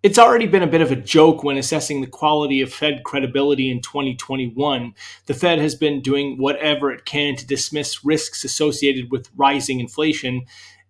It's already been a bit of a joke when assessing the quality of Fed credibility in 2021. The Fed has been doing whatever it can to dismiss risks associated with rising inflation,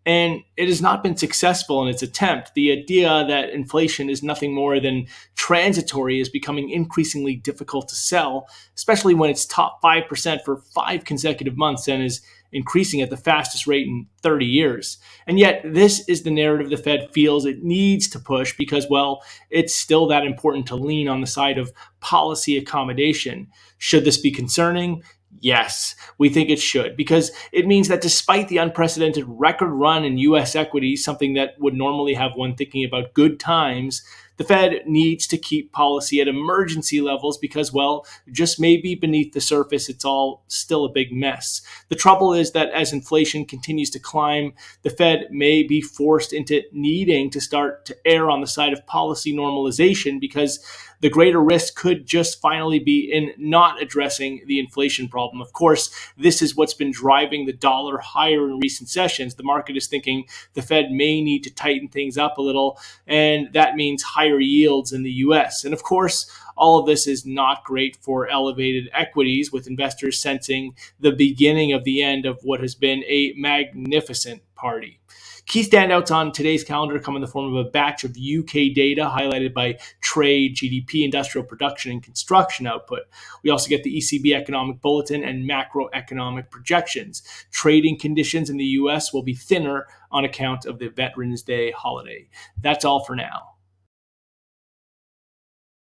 and it has not been successful in its attempt. The idea that inflation is nothing more than transitory is becoming increasingly difficult to sell, especially when it's top 5% for 5 consecutive months and is increasing at the fastest rate in 30 years. And yet, this is the narrative the Fed feels it needs to push because, well, it's still that important to lean on the side of policy accommodation. Should this be concerning? Yes, we think it should, because it means that despite the unprecedented record run in US equities, something that would normally have one thinking about good times, the Fed needs to keep policy at emergency levels because, well, just maybe beneath the surface, it's all still a big mess. The trouble is that as inflation continues to climb, the Fed may be forced into needing to start to err on the side of policy normalization because the greater risk could just finally be in not addressing the inflation problem. Of course, this is what's been driving the dollar higher in recent sessions. The market is thinking the Fed may need to tighten things up a little, and that means higher yields in the US. And of course, all of this is not great for elevated equities, with investors sensing the beginning of the end of what has been a magnificent party. Key standouts on today's calendar come in the form of a batch of UK data highlighted by trade, GDP, industrial production, and construction output. We also get the ECB economic bulletin and macroeconomic projections. Trading conditions in the US will be thinner on account of the Veterans Day holiday. That's all for now.